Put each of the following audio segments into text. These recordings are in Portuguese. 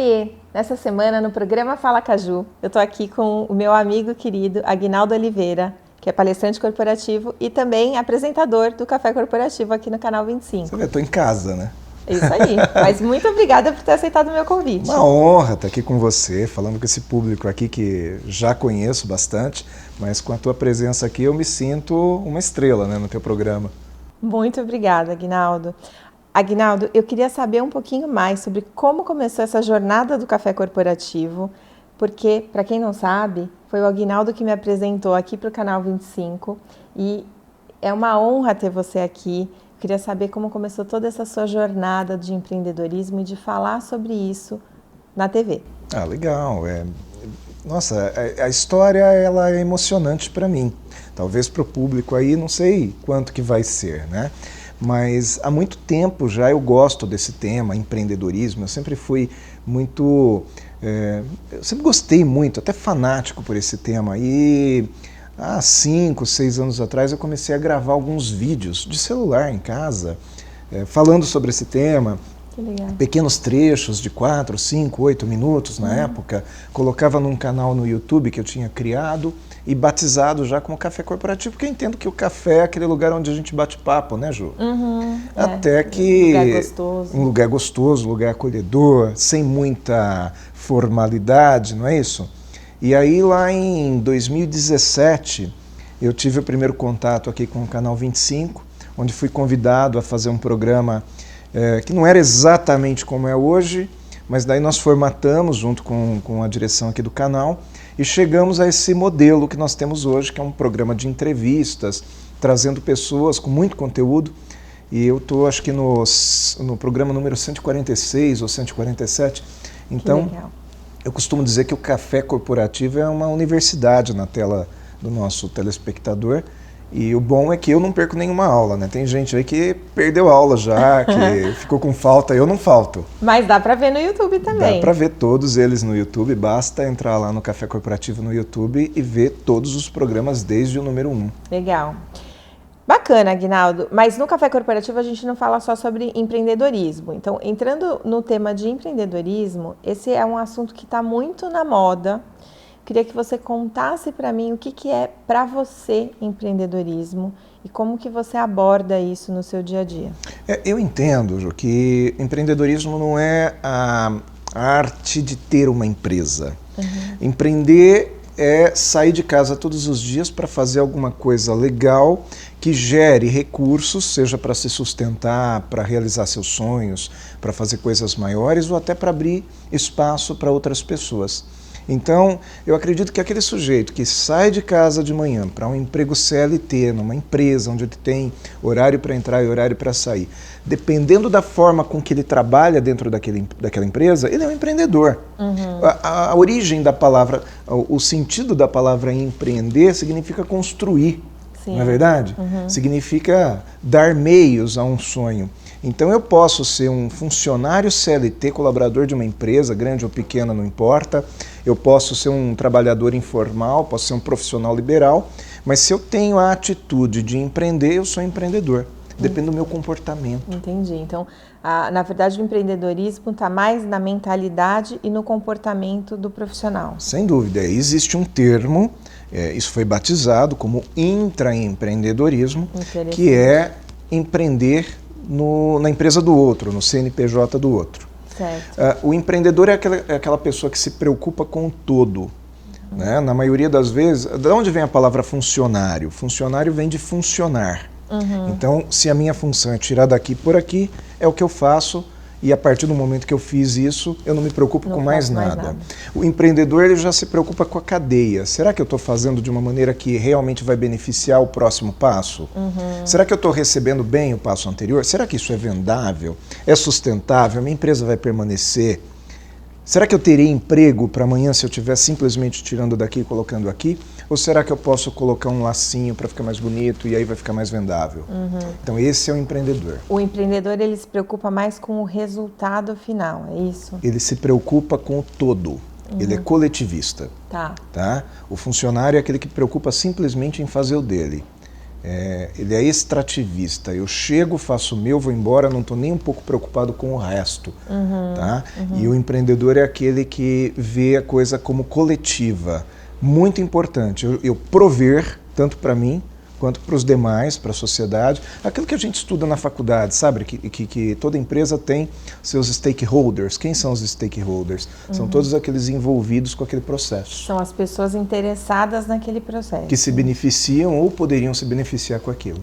Oiê! Nessa semana, no programa Fala Caju, eu tô aqui com o meu amigo querido Aguinaldo Oliveira, que é palestrante corporativo e também apresentador do Café Corporativo aqui no Canal Você 25. vê, eu tô em casa, né? Isso aí. Mas muito obrigada por ter aceitado o meu convite. Uma honra estar aqui com você, falando com esse público aqui que já conheço bastante, mas com a tua presença aqui eu me sinto uma estrela, né, no teu programa. Muito obrigada, Aguinaldo. Aguinaldo, eu queria saber um pouquinho mais sobre como começou essa jornada do café corporativo, porque, para quem não sabe, foi o Aguinaldo que me apresentou aqui para o Canal 25 e é uma honra ter você aqui. Eu queria saber como começou toda essa sua jornada de empreendedorismo e de falar sobre isso na TV. Ah, legal. Nossa, a história ela é emocionante para mim. Talvez para o público aí, não sei quanto que vai ser, né? Mas há muito tempo já eu gosto desse tema, empreendedorismo. Eu sempre fui muito... eu sempre gostei muito, até fanático por esse tema. E há 5, 6 anos atrás eu comecei a gravar alguns vídeos de celular em casa, falando sobre esse tema. Que legal. Pequenos trechos de 4, 5, 8 minutos na época. Colocava num canal no YouTube que eu tinha criado e batizado já como Café Corporativo, porque eu entendo que o café é aquele lugar onde a gente bate papo, né, Ju? Até que... Um lugar gostoso. Um lugar gostoso, um lugar acolhedor, sem muita formalidade, não é isso? E aí lá em 2017 eu tive o primeiro contato aqui com o Canal 25, onde fui convidado a fazer um programa que não era exatamente como é hoje, mas daí nós formatamos junto com a direção aqui do canal e chegamos a esse modelo que nós temos hoje, que é um programa de entrevistas, trazendo pessoas com muito conteúdo. E eu estou, acho que no programa número 146 ou 147. Então, eu costumo dizer que o Café Corporativo é uma universidade na tela do nosso telespectador. E o bom é que eu não perco nenhuma aula, né? Tem gente aí que perdeu aula já, que ficou com falta, eu não falto. Mas dá para ver no YouTube também. Dá para ver todos eles no YouTube, basta entrar lá no Café Corporativo no YouTube e ver todos os programas desde o número 1. Legal. Bacana, Aguinaldo. Mas no Café Corporativo a gente não fala só sobre empreendedorismo. Então, entrando no tema de empreendedorismo, esse é um assunto que está muito na moda. Queria que você contasse para mim o que é para você empreendedorismo e como que você aborda isso no seu dia a dia. Eu entendo, Ju, que empreendedorismo não é a arte de ter uma empresa. Empreender é sair de casa todos os dias para fazer alguma coisa legal que gere recursos, seja para se sustentar, para realizar seus sonhos, para fazer coisas maiores ou até para abrir espaço para outras pessoas. Então, eu acredito que aquele sujeito que sai de casa de manhã para um emprego CLT, numa empresa onde ele tem horário para entrar e horário para sair, dependendo da forma com que ele trabalha dentro daquela empresa, ele é um empreendedor. A origem da palavra, o sentido da palavra empreender significa construir, Sim. não é verdade? Significa dar meios a um sonho. Então eu posso ser um funcionário CLT, colaborador de uma empresa, grande ou pequena, não importa. Eu posso ser um trabalhador informal, posso ser um profissional liberal, mas se eu tenho a atitude de empreender, eu sou empreendedor. Depende do meu comportamento. Entendi. Então, na verdade, o empreendedorismo está mais na mentalidade e no comportamento do profissional. Sem dúvida. Existe um termo, isso foi batizado como intraempreendedorismo, que é empreender na empresa do outro, no CNPJ do outro. Certo. O empreendedor é aquela pessoa que se preocupa com o todo. Né? Na maioria das vezes, de onde vem a palavra funcionário? Funcionário vem de funcionar. Então, se a minha função é tirar daqui por aqui, é o que eu faço e a partir do momento que eu fiz isso, eu não me preocupo com mais nada. O empreendedor ele já se preocupa com a cadeia. Será que eu estou fazendo de uma maneira que realmente vai beneficiar o próximo passo? Será que eu estou recebendo bem o passo anterior? Será que isso é vendável? É sustentável? Minha empresa vai permanecer? Será que eu terei emprego para amanhã se eu estiver simplesmente tirando daqui e colocando aqui? Ou será que eu posso colocar um lacinho para ficar mais bonito e aí vai ficar mais vendável? Então esse é o empreendedor. O empreendedor ele se preocupa mais com o resultado final, é isso? Ele se preocupa com o todo. Ele é coletivista. Tá. O funcionário é aquele que preocupa simplesmente em fazer o dele. ele é extrativista. Eu chego, faço o meu, vou embora, não estou nem um pouco preocupado com o resto. Tá? E o empreendedor é aquele que vê a coisa como coletiva. Muito importante, eu prover, tanto para mim, quanto para os demais, para a sociedade. Aquilo que a gente estuda na faculdade, sabe? Que toda empresa tem seus stakeholders. Quem são os stakeholders? São todos aqueles envolvidos com aquele processo. São as pessoas interessadas naquele processo. Que se beneficiam ou poderiam se beneficiar com aquilo.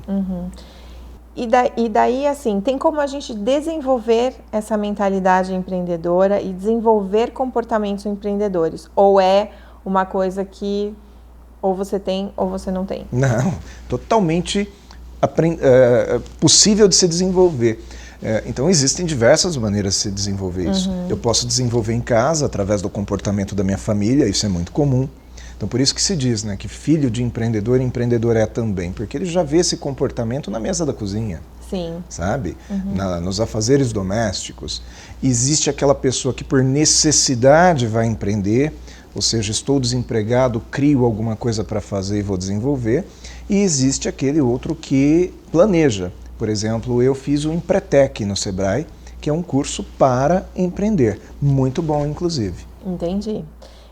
E daí, assim, tem como a gente desenvolver essa mentalidade empreendedora e desenvolver comportamentos empreendedores? Ou é uma coisa que ou você tem ou você não tem? Não, totalmente possível de se desenvolver. Então existem diversas maneiras de se desenvolver isso. Eu posso desenvolver em casa através do comportamento da minha família, isso é muito comum. Então por isso que se diz, né, que filho de empreendedor, empreendedor é também, porque ele já vê esse comportamento na mesa da cozinha. Sim. Sabe? Nos afazeres domésticos. Existe aquela pessoa que por necessidade vai empreender, ou seja, estou desempregado, crio alguma coisa para fazer e vou desenvolver. E existe aquele outro que planeja. Por exemplo, eu fiz o Empretec no Sebrae, que é um curso para empreender. Muito bom, inclusive. Entendi.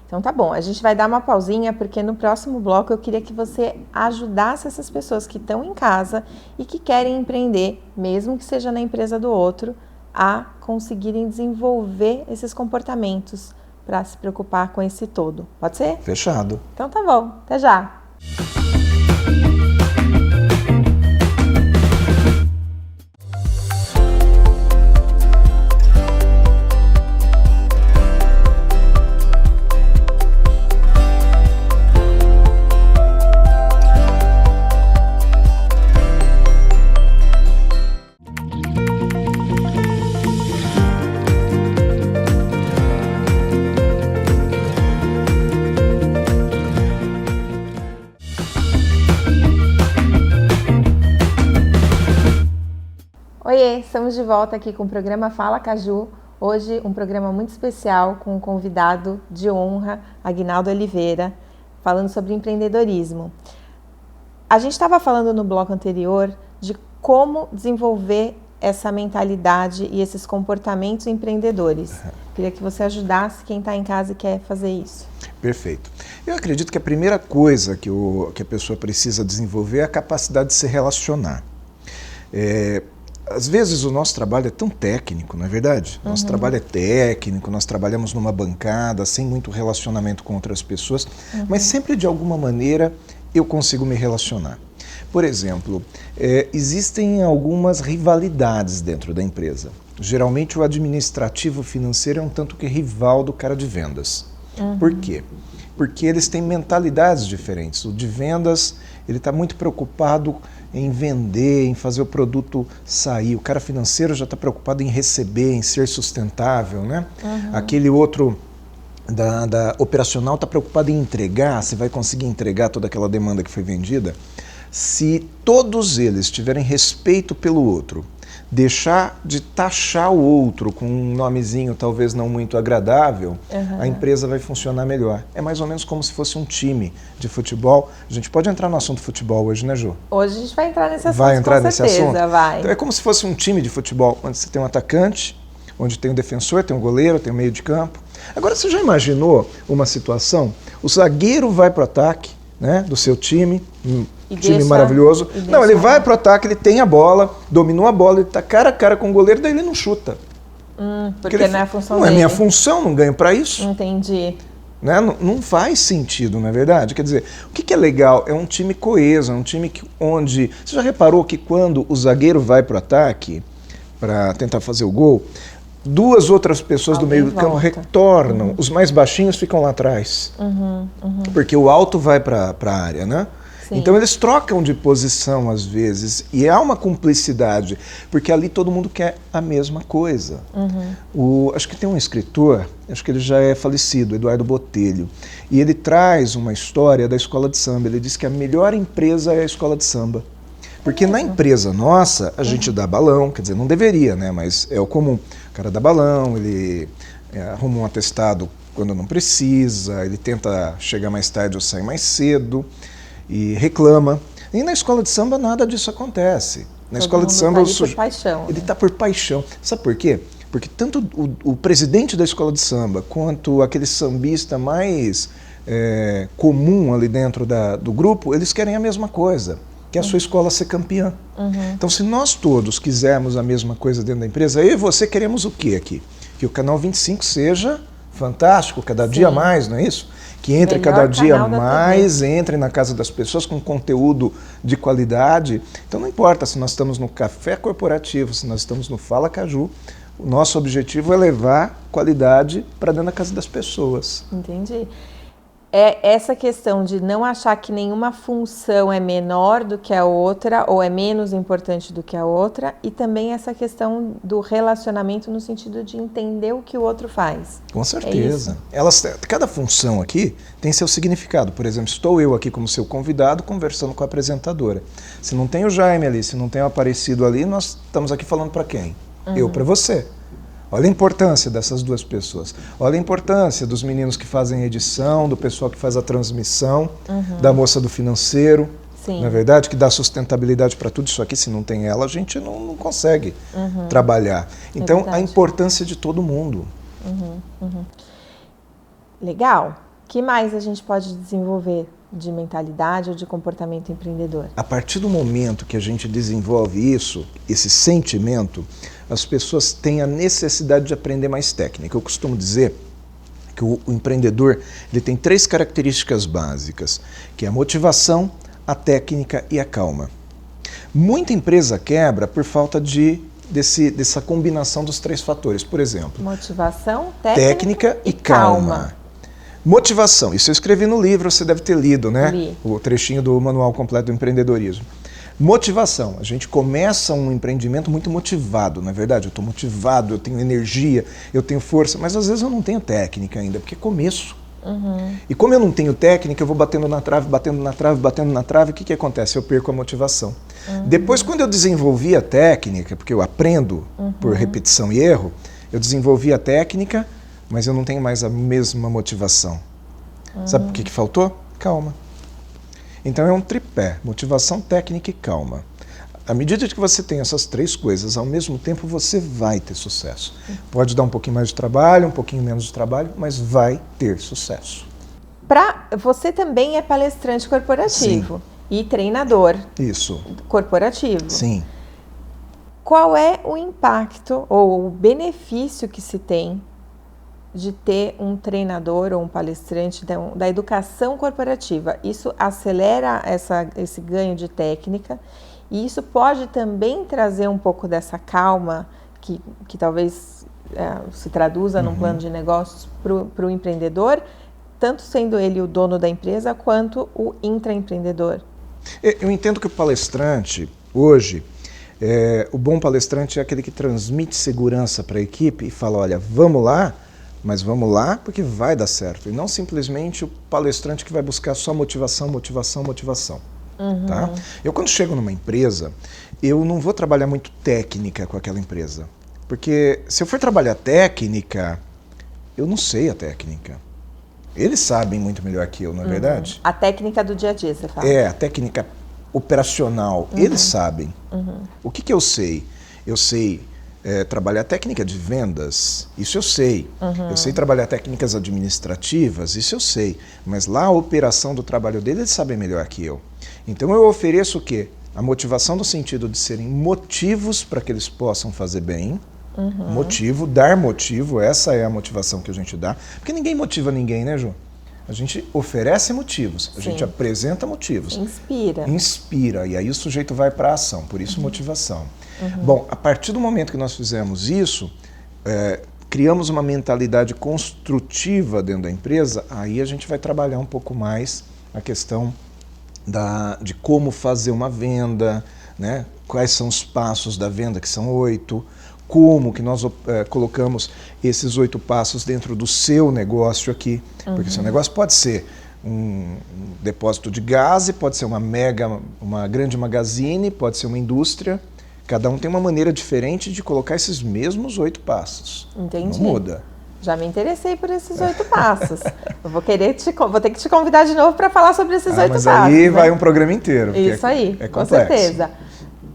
Então tá bom, a gente vai dar uma pausinha, porque no próximo bloco eu queria que você ajudasse essas pessoas que estão em casa e que querem empreender, mesmo que seja na empresa do outro, a conseguirem desenvolver esses comportamentos para se preocupar com esse todo. Pode ser? Fechado. Então tá bom, até já! Oiê, estamos de volta aqui com o programa Fala Caju. Hoje um programa muito especial com um convidado de honra, Aguinaldo Oliveira, falando sobre empreendedorismo. A gente estava falando no bloco anterior de como desenvolver essa mentalidade e esses comportamentos empreendedores. Queria que você ajudasse quem está em casa e quer fazer isso. Perfeito. Eu acredito que a primeira coisa que a pessoa precisa desenvolver é a capacidade de se relacionar. Às vezes o nosso trabalho é tão técnico, não é verdade? Nosso trabalho é técnico, nós trabalhamos numa bancada, sem muito relacionamento com outras pessoas, mas sempre de alguma maneira eu consigo me relacionar. Por exemplo, existem algumas rivalidades dentro da empresa. Geralmente o administrativo financeiro é um tanto que rival do cara de vendas. Por quê? Porque eles têm mentalidades diferentes. O de vendas, ele está muito preocupado em vender, em fazer o produto sair. O cara financeiro já está preocupado em receber, em ser sustentável, né? Aquele outro da operacional está preocupado em entregar, se vai conseguir entregar toda aquela demanda que foi vendida. Se todos eles tiverem respeito pelo outro, deixar de taxar o outro com um nomezinho talvez não muito agradável, a empresa vai funcionar melhor. É mais ou menos como se fosse um time de futebol. A gente pode entrar no assunto futebol hoje, né, Ju? Hoje a gente vai entrar nesse assunto, vai entrar com certeza, nesse assunto? Vai. Então é como se fosse um time de futebol, onde você tem um atacante, onde tem um defensor, tem um goleiro, tem um meio de campo. Agora, você já imaginou uma situação? O zagueiro vai para o ataque, né, do seu time, time maravilhoso. Não, ele vai para o ataque, ele tem a bola, dominou a bola, ele está cara a cara com o goleiro, daí ele não chuta. Porque não é a função dele. Não é minha função, não ganho para isso. Entendi. Né? Não faz sentido, não é verdade? Quer dizer, o que é legal? É um time coeso, é um time onde... Você já reparou que quando o zagueiro vai para o ataque, para tentar fazer o gol, duas outras pessoas do meio do campo retornam, os mais baixinhos ficam lá atrás. Porque o alto vai para a área, né? Sim. Então eles trocam de posição às vezes e há uma cumplicidade, porque ali todo mundo quer a mesma coisa. Acho que tem um escritor, acho que ele já é falecido, Eduardo Botelho, e ele traz uma história da escola de samba. Ele diz que a melhor empresa é a escola de samba. Porque na empresa nossa, a gente dá balão, quer dizer, não deveria, né? Mas é o comum. O cara dá balão, ele arruma um atestado quando não precisa, ele tenta chegar mais tarde ou sair mais cedo e reclama. E na escola de samba nada disso acontece. Na escola de samba por paixão, ele está por paixão. Sabe por quê? Porque tanto o presidente da escola de samba quanto aquele sambista mais comum ali dentro do grupo, eles querem a mesma coisa, que é a sua escola ser campeã. Então, se nós todos quisermos a mesma coisa dentro da empresa, eu e você queremos o quê aqui? Que o Canal 25 seja fantástico, cada dia mais, não é isso? Que entre cada dia mais, entre na casa das pessoas com conteúdo de qualidade. Então não importa se nós estamos no Café Corporativo, se nós estamos no Fala Caju, o nosso objetivo é levar qualidade para dentro da casa das pessoas. Entendi. É essa questão de não achar que nenhuma função é menor do que a outra ou é menos importante do que a outra, e também essa questão do relacionamento no sentido de entender o que o outro faz. Com certeza. Cada função aqui tem seu significado. Por exemplo, estou eu aqui como seu convidado conversando com a apresentadora. Se não tem o Jaime ali, se não tem o Aparecido ali, nós estamos aqui falando para quem? Eu para você. Olha a importância dessas duas pessoas. Olha a importância dos meninos que fazem a edição, do pessoal que faz a transmissão, da moça do financeiro. Sim. Não é verdade? Que dá sustentabilidade para tudo isso aqui. Se não tem ela, a gente não consegue trabalhar. Então, a importância de todo mundo. Legal. O que mais a gente pode desenvolver de mentalidade ou de comportamento empreendedor? A partir do momento que a gente desenvolve isso, esse sentimento, as pessoas têm a necessidade de aprender mais técnica. Eu costumo dizer que o empreendedor ele tem 3 características básicas, que é a motivação, a técnica e a calma. Muita empresa quebra por falta dessa combinação dos 3 fatores. Por exemplo, motivação, técnica e calma. Motivação, isso eu escrevi no livro, você deve ter lido, né? Li. O trechinho do Manual Completo do Empreendedorismo. Motivação, a gente começa um empreendimento muito motivado, não é verdade? Eu estou motivado, eu tenho energia, eu tenho força, mas às vezes eu não tenho técnica ainda, porque é começo. E como eu não tenho técnica, eu vou batendo na trave, batendo na trave, batendo na trave, o que acontece? Eu perco a motivação. Depois, quando eu desenvolvi a técnica, porque eu aprendo por repetição e erro, eu desenvolvi a técnica, mas eu não tenho mais a mesma motivação. Sabe por que faltou? Calma. Então é um tripé, motivação, técnica e calma. À medida que você tem essas 3 coisas, ao mesmo tempo você vai ter sucesso. Pode dar um pouquinho mais de trabalho, um pouquinho menos de trabalho, mas vai ter sucesso. Você também é palestrante corporativo. Sim. E treinador. Isso. Corporativo. Sim. Qual é o impacto ou o benefício que se tem de ter um treinador ou um palestrante da educação corporativa? Isso acelera esse ganho de técnica, e isso pode também trazer um pouco dessa calma que talvez se traduza num plano de negócios para o empreendedor, tanto sendo ele o dono da empresa quanto o intraempreendedor. Eu entendo que o palestrante, hoje, o bom palestrante é aquele que transmite segurança para a equipe e fala, olha, vamos lá, mas vamos lá porque vai dar certo. E não simplesmente o palestrante que vai buscar só motivação, motivação, motivação. Tá? Eu, quando chego numa empresa, eu não vou trabalhar muito técnica com aquela empresa. Porque se eu for trabalhar técnica, eu não sei a técnica. Eles sabem muito melhor que eu, não é verdade? A técnica do dia a dia, você fala. A técnica operacional. Eles sabem. O que eu sei? Eu sei trabalhar técnica de vendas, isso eu sei. Eu sei trabalhar técnicas administrativas, isso eu sei. Mas lá a operação do trabalho deles, eles sabem melhor que eu. Então eu ofereço o quê? A motivação no sentido de serem motivos para que eles possam fazer bem. Motivo, dar motivo, essa é a motivação que a gente dá. Porque ninguém motiva ninguém, né, Ju? A gente oferece motivos, a gente apresenta motivos. Inspira. Inspira, e aí o sujeito vai para a ação, por isso motivação. Bom, a partir do momento que nós fizemos isso, criamos uma mentalidade construtiva dentro da empresa, aí a gente vai trabalhar um pouco mais a questão de como fazer uma venda, né? Quais são os passos da venda, que são 8, como que nós colocamos esses 8 passos dentro do seu negócio aqui, porque seu negócio pode ser um depósito de gás, pode ser uma grande magazine, pode ser uma indústria. Cada um tem uma maneira diferente de colocar esses mesmos 8 passos. Entendi. Não muda. Já me interessei por esses 8 passos. Eu vou ter que te convidar de novo para falar sobre esses 8 mas passos. Aí né? vai um programa inteiro. Isso aí, com certeza.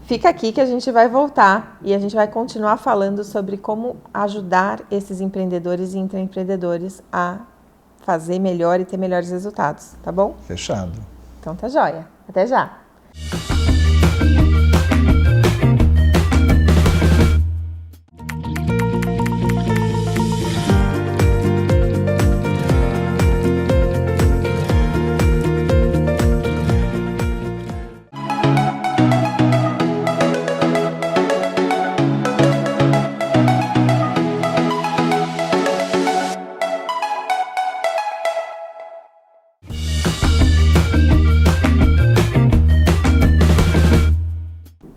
Fica aqui que a gente vai voltar e a gente vai continuar falando sobre como ajudar esses empreendedores e intraempreendedores a fazer melhor e ter melhores resultados, tá bom? Fechado. Então tá joia. Até já.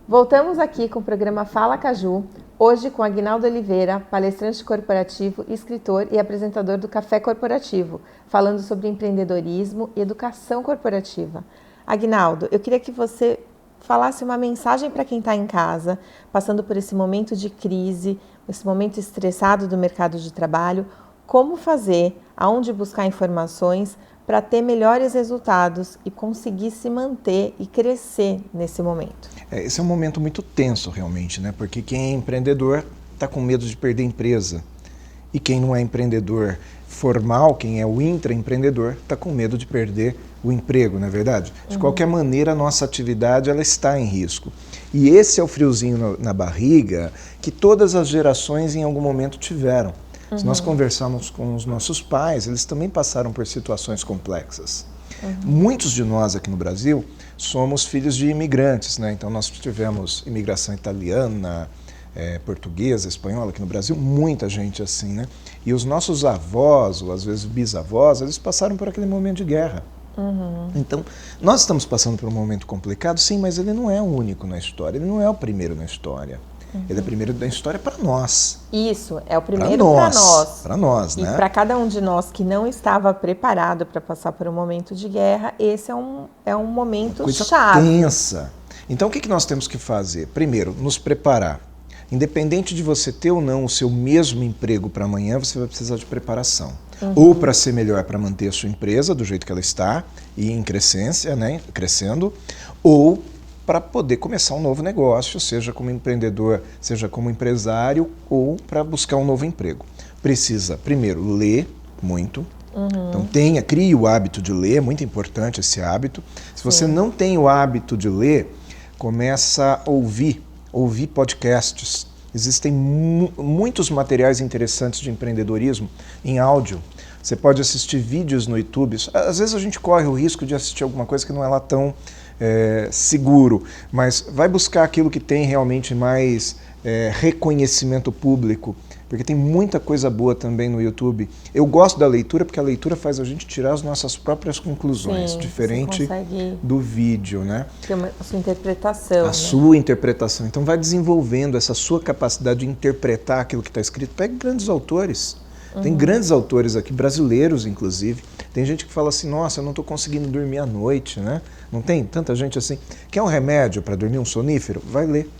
Voltamos aqui com o programa Fala Caju, hoje com Aguinaldo Oliveira, palestrante corporativo, escritor e apresentador do Café Corporativo, falando sobre empreendedorismo e educação corporativa. Aguinaldo, eu queria que você falasse uma mensagem para quem está em casa, passando por esse momento de crise, esse momento estressado do mercado de trabalho, como fazer, aonde buscar informações para ter melhores resultados e conseguir se manter e crescer nesse momento. Esse é um momento muito tenso realmente, né? Porque quem é empreendedor está com medo de perder a empresa. E quem não é empreendedor formal, quem é o intraempreendedor, está com medo de perder o emprego, não é verdade? De qualquer maneira, a nossa atividade ela está em risco. E esse é o friozinho na barriga que todas as gerações em algum momento tiveram. Se nós conversarmos com os nossos pais, eles também passaram por situações complexas. Muitos de nós aqui no Brasil somos filhos de imigrantes, né? Então nós tivemos imigração italiana, portuguesa, espanhola aqui no Brasil, muita gente assim, né? E os nossos avós, ou às vezes bisavós, eles passaram por aquele momento de guerra. Então, nós estamos passando por um momento complicado, sim, mas ele não é o único na história, ele não é o primeiro na história. Ele é o primeiro da história para nós. Isso, é o primeiro para nós. Para nós, né? E para cada um de nós que não estava preparado para passar por um momento de guerra, esse é um momento coisa chave. Tensa. Então, o que nós temos que fazer? Primeiro, nos preparar. Independente de você ter ou não o seu mesmo emprego para amanhã, você vai precisar de preparação. Ou para ser melhor, para manter a sua empresa do jeito que ela está e em crescência, né? Crescendo, ou para poder começar um novo negócio, seja como empreendedor, seja como empresário, ou para buscar um novo emprego. Precisa, primeiro, ler muito. Então crie o hábito de ler, é muito importante esse hábito. Se você não tem o hábito de ler, começa a ouvir podcasts. Existem muitos materiais interessantes de empreendedorismo em áudio. Você pode assistir vídeos no YouTube. Às vezes a gente corre o risco de assistir alguma coisa que não é lá tão seguro, mas vai buscar aquilo que tem realmente mais reconhecimento público, porque tem muita coisa boa também no YouTube. Eu gosto da leitura porque a leitura faz a gente tirar as nossas próprias conclusões, diferente do vídeo, né? Ter a sua interpretação. Sua interpretação. Então vai desenvolvendo essa sua capacidade de interpretar aquilo que está escrito. Pega grandes autores. Tem grandes autores aqui, brasileiros inclusive. Tem gente que fala assim, nossa, eu não estou conseguindo dormir à noite, né? Não tem tanta gente assim. Quer um remédio para dormir, um sonífero? Vai ler.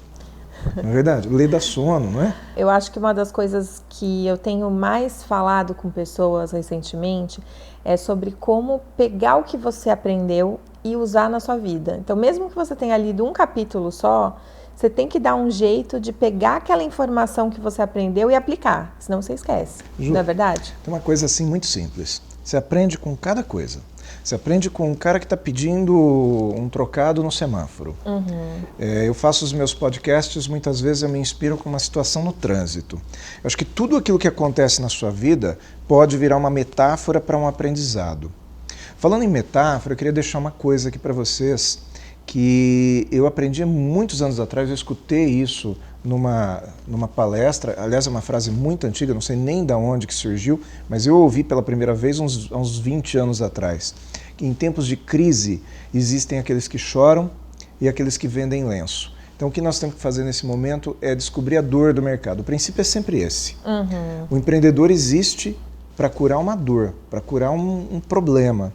Não é verdade? Lê dá sono, não é? Eu acho que uma das coisas que eu tenho mais falado com pessoas recentemente é sobre como pegar o que você aprendeu e usar na sua vida. Então, mesmo que você tenha lido um capítulo só, você tem que dar um jeito de pegar aquela informação que você aprendeu e aplicar, senão você esquece. Ju, não é verdade? Tem uma coisa assim muito simples. Você aprende com cada coisa. Você aprende com um cara que está pedindo um trocado no semáforo. Eu faço os meus podcasts, muitas vezes eu me inspiro com uma situação no trânsito. Eu acho que tudo aquilo que acontece na sua vida pode virar uma metáfora para um aprendizado. Falando em metáfora, eu queria deixar uma coisa aqui para vocês que eu aprendi há muitos anos atrás, eu escutei isso numa palestra, aliás é uma frase muito antiga, não sei nem de onde que surgiu, mas eu ouvi pela primeira vez uns 20 anos atrás, que em tempos de crise existem aqueles que choram e aqueles que vendem lenço. Então o que nós temos que fazer nesse momento é descobrir a dor do mercado. O princípio é sempre esse. O empreendedor existe para curar uma dor, para curar um problema.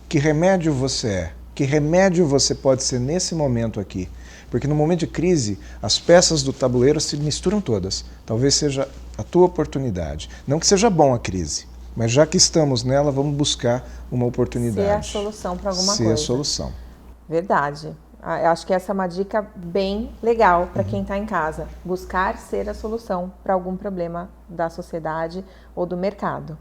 Que remédio você é? Que remédio você pode ser nesse momento aqui? Porque no momento de crise, as peças do tabuleiro se misturam todas. Talvez seja a tua oportunidade. Não que seja bom a crise, mas já que estamos nela, vamos buscar uma oportunidade. Ser a solução para alguma coisa. Ser a solução. Verdade. Eu acho que essa é uma dica bem legal para quem está em casa. Buscar ser a solução para algum problema da sociedade ou do mercado.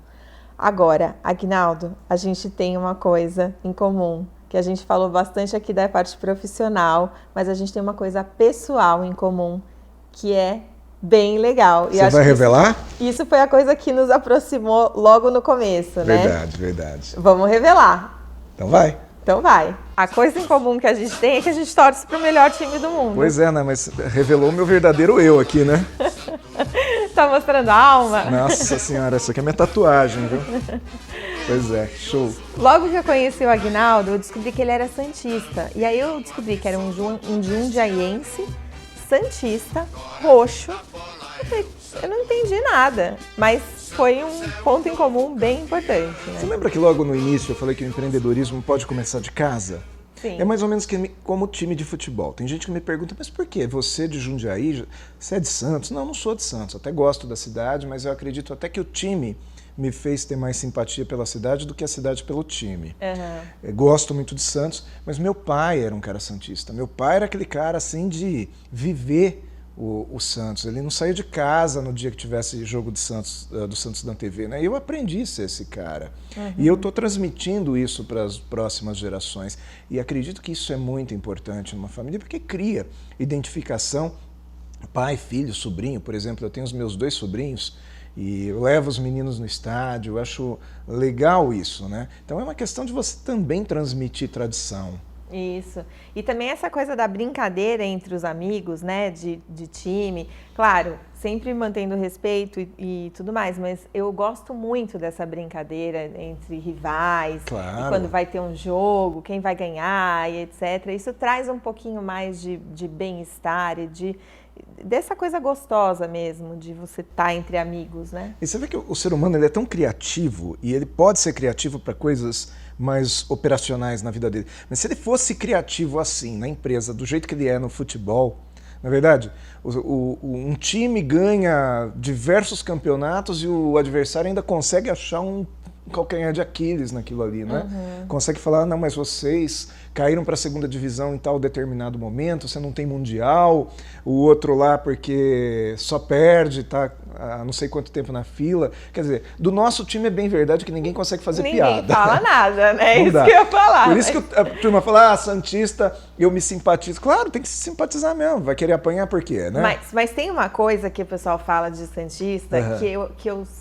Agora, Aguinaldo, a gente tem uma coisa em comum, que a gente falou bastante aqui da parte profissional, mas a gente tem uma coisa pessoal em comum, que é bem legal. Você vai revelar? Isso foi a coisa que nos aproximou logo no começo, né? Verdade, verdade. Vamos revelar. Então vai. Então vai. A coisa em comum que a gente tem é que a gente torce pro melhor time do mundo. Pois é, né? Mas revelou o meu verdadeiro eu aqui, né? Tá mostrando a alma? Nossa senhora, essa aqui é minha tatuagem, viu? Pois é, show. Logo que eu conheci o Aguinaldo, eu descobri que ele era santista. E aí eu descobri que era um jundiaiense, santista, roxo. Eu não entendi nada, mas foi um ponto em comum bem importante. Né? Você lembra que logo no início eu falei que o empreendedorismo pode começar de casa? Sim. É mais ou menos como o time de futebol. Tem gente que me pergunta, mas por quê? Você de Jundiaí, você é de Santos? Não, não sou de Santos. Até gosto da cidade, mas eu acredito até que o time me fez ter mais simpatia pela cidade do que a cidade pelo time. Eu gosto muito de Santos, mas meu pai era um cara santista. Meu pai era aquele cara assim de viver o Santos. Ele não saía de casa no dia que tivesse jogo de Santos, do Santos na TV, né? E eu aprendi a ser esse cara. E eu estou transmitindo isso para as próximas gerações. E acredito que isso é muito importante numa família, porque cria identificação. Pai, filho, sobrinho, por exemplo. Eu tenho os meus 2 sobrinhos e eu levo os meninos no estádio. Eu acho legal isso, né? Então é uma questão de você também transmitir tradição. Isso. E também essa coisa da brincadeira entre os amigos, né, de time. Claro, sempre mantendo respeito e tudo mais, mas eu gosto muito dessa brincadeira entre rivais. Claro. E quando vai ter um jogo, quem vai ganhar e etc. Isso traz um pouquinho mais de bem-estar e dessa coisa gostosa mesmo, de você estar entre amigos, né? E você vê que o ser humano ele é tão criativo e ele pode ser criativo para coisas mais operacionais na vida dele. Mas se ele fosse criativo assim, na empresa, do jeito que ele é no futebol, na verdade, um time ganha diversos campeonatos e o adversário ainda consegue achar um calcanhar de Aquiles naquilo ali, né? Consegue falar, não, mas vocês caíram para a segunda divisão em tal determinado momento, você não tem mundial, o outro lá porque só perde, tá há não sei quanto tempo na fila. Quer dizer, do nosso time é bem verdade que ninguém consegue fazer piada. Ninguém fala nada, né? É isso dá. que eu ia falar. Por isso que a turma fala, santista, eu me simpatizo. Claro, tem que se simpatizar mesmo, vai querer apanhar por quê, né? Mas tem uma coisa que o pessoal fala de santista,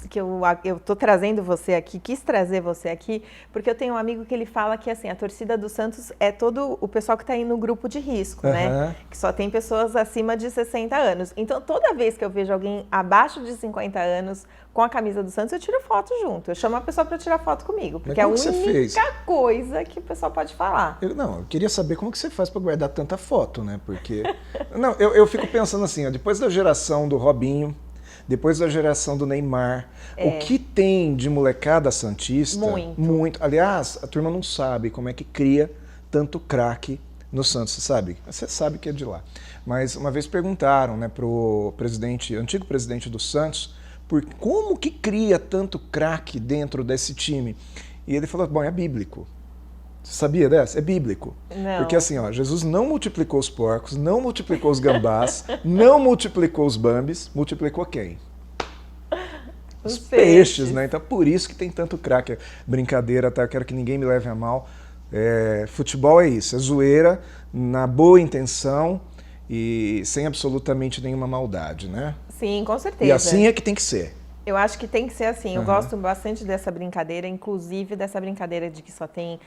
que eu tô trazendo você aqui, quis trazer você aqui, porque eu tenho um amigo que ele fala que assim, a torcida do Santos é todo o pessoal que está aí no grupo de risco, né? Que só tem pessoas acima de 60 anos. Então, toda vez que eu vejo alguém abaixo de 50 anos com a camisa do Santos, eu tiro foto junto. Eu chamo a pessoa para tirar foto comigo, porque é a única coisa que o pessoal pode falar. Eu queria saber como que você faz para guardar tanta foto, né? Porque não, eu fico pensando assim, ó, depois da geração do Robinho, depois da geração do Neymar, o que tem de molecada santista? Muito. Aliás, a turma não sabe como é que cria tanto craque no Santos, você sabe? Você sabe que é de lá. Mas uma vez perguntaram, né, pro antigo presidente do Santos, como que cria tanto craque dentro desse time? E ele falou, bom, é bíblico. Você sabia dessa? É bíblico. Não. Porque assim, ó, Jesus não multiplicou os porcos, não multiplicou os gambás, não multiplicou os bambis, multiplicou quem? Os peixes, né? Então por isso que tem tanto craque. Brincadeira, tá? Eu quero que ninguém me leve a mal. Futebol é isso, é zoeira, na boa intenção e sem absolutamente nenhuma maldade, né? Sim, com certeza. E assim é que tem que ser. Eu acho que tem que ser assim. Eu gosto bastante dessa brincadeira, inclusive dessa brincadeira de que só tem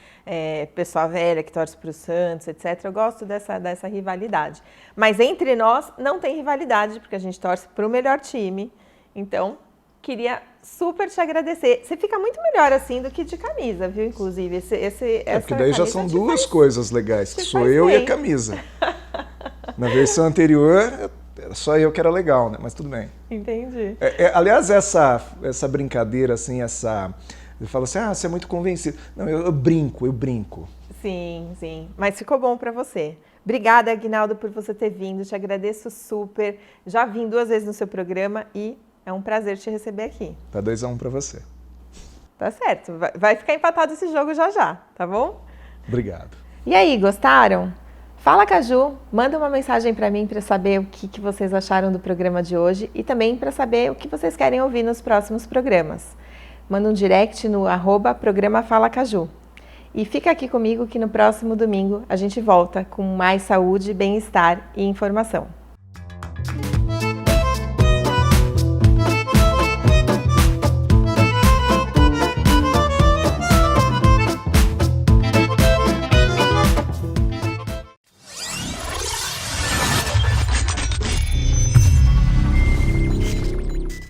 pessoa velha que torce para o Santos, etc. Eu gosto dessa rivalidade. Mas entre nós não tem rivalidade, porque a gente torce para o melhor time. Então, queria super te agradecer. Você fica muito melhor assim do que de camisa, viu? Inclusive, porque daí já são duas coisas legais, que sou eu e a camisa. Na versão anterior, era só eu que era legal, né? Mas tudo bem. Entendi. Aliás, essa brincadeira, assim, eu falo assim, você é muito convencido. Não, eu brinco. Sim, sim. Mas ficou bom pra você. Obrigada, Aguinaldo, por você ter vindo. Te agradeço super. Já vim 2 vezes no seu programa e é um prazer te receber aqui. Tá 2-1 para você. Tá certo. Vai ficar empatado esse jogo já, tá bom? Obrigado. E aí, gostaram? Fala, Caju. Manda uma mensagem para mim para saber o que vocês acharam do programa de hoje e também para saber o que vocês querem ouvir nos próximos programas. Manda um direct no @programa Fala Caju. E fica aqui comigo que no próximo domingo a gente volta com mais saúde, bem-estar e informação.